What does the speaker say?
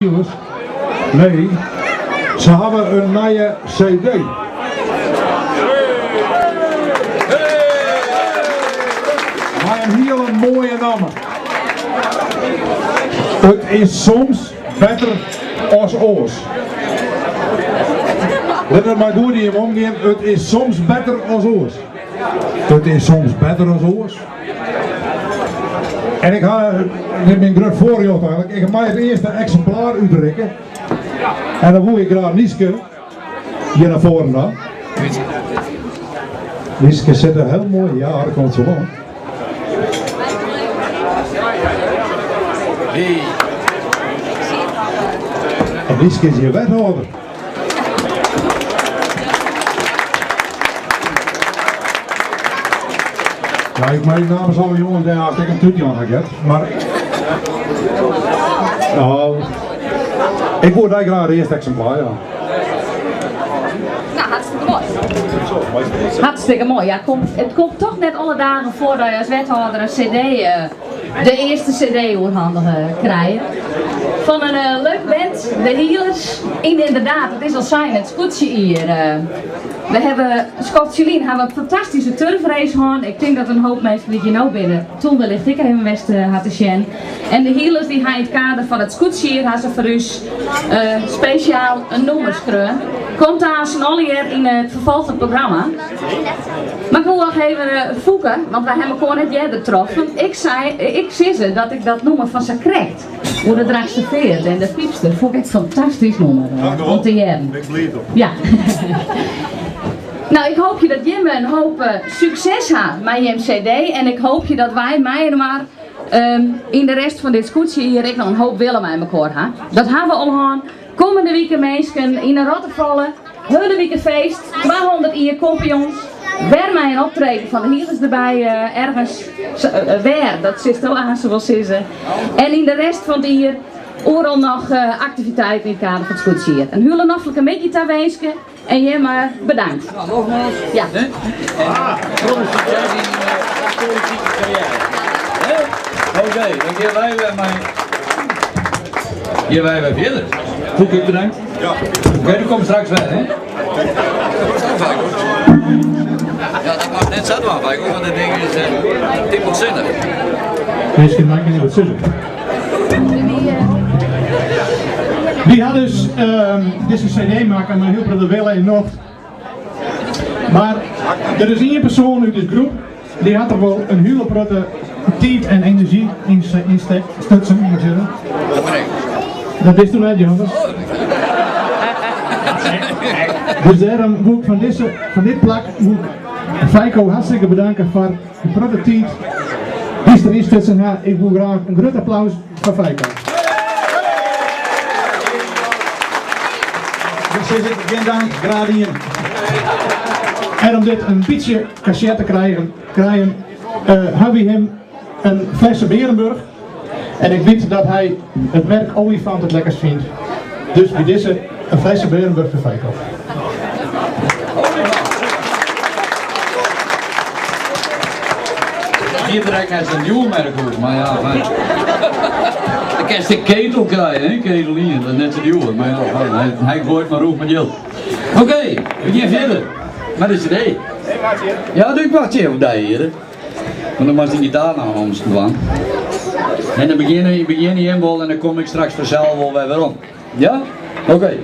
Nee, ze hebben een nieuwe CD. Maar een hele mooie naam. Het is soms beter als oors. Let er maar door die hem omgaan. Het is soms beter als oors. Het is soms beter als oors. En ik ga, dit is mijn groot voorbeeld eigenlijk, ik ga mij het eerste exemplaar uitdrukken. En dan voel ik graag Nieske hier naar voren dan. Nieske zit er heel mooi, ja, dat komt zo lang. En Nieske is hier wethouder. Ja, ik mijn naam is al jongens daar als ik een toetje aan heb, maar nou, ik word daar graag de eerste exemplaar, ja. Nou, hartstikke mooi. Hartstikke mooi. Ja, het komt toch net alle dagen voor dat je als wethouder een CD, de eerste CD oorhandigen krijgen. Van een leuke band, de Healers. Inderdaad, het is al zijn, het scootje hier. We hebben, Scott Julien hebben een fantastische turfrace gehad. Ik denk dat een hoop mensen die hier ook binnen. Toen ligt ik er in West Hartesjen. En de Healers die gaan in het kader van het scootje hier, hebben ze voor u speciaal een nummer schreeuwen. Komt daar snel hier in het vervolgde programma. Maar ik wil nog even voeken, want wij hebben gewoon net jij getroffen. Ik zei ze dat ik dat nummer van ze krijg. Hoe de draagste veert en de piepster. Vond ik een fantastisch nummer. Om te jaren. Ik bleef op. Ja. Nou, ik hoop je dat Jim een hoop succes hebt met je CD. En ik hoop je dat wij, mij en maar, in de rest van dit scootje hier ik nog een hoop willen met elkaar hebben. Dat hebben we al gehad. Komende weekend mensen in een Rottevallen. Hele weekend feest. 200 jaar kampioens. Weer mij een optreden van de Healers erbij ergens. Weer, dat zit al aan zoals ze. En in de rest van het jaar overal nog activiteiten in het kader van het scootje hier. Een hele nachtelijke beetje te wensen. En Jim, bedankt. Ja, nogmaals. Ja. Grote succes in politieke carrière. Oké, dan gaan wij weer hier wij weer verder. Goed, ik bedankt. Ja. Oké, u komt straks weer, hè? Ja, dat mag net zo doen, want dat ding is diepelzinnig. Deze maak je niet wat zussen. Die had dus deze CD maken, maar heel veel de willen en nog. Maar er is één persoon uit de groep die had er wel een hele grote tijd en energie in stutsen, moet ik zeggen. Dat ben ik. Dat is toen net, jongens. Dus daarom moet ik van dit plak moet ik Feiko hartstikke bedanken voor de grote tijd die erin stutsen. Ik wil graag een groot applaus voor Feiko. Dus geen dank, graag hier. En om dit een beetje cachet te krijgen hebben we hem een flesje Berenburg. En ik weet dat hij het merk olifant het lekkerst vindt. Dus bij deze een flesje Berenburg voor Feiko. Hier direct heeft een nieuw merk ook, maar ja, fijn. Dan kan je de ketel krijgen, hè? Ketel hier, dat is net zo nieuw, maar ja, hij gooit maar ook met Jill. Oké, we gaan verder. Met de CD. Ja, doe ik wacht even daar hier. Maar dan moet je die gitaar nou anders doen. En dan begin je inbal en dan kom ik straks vanzelf wel weer om. Ja? Oké.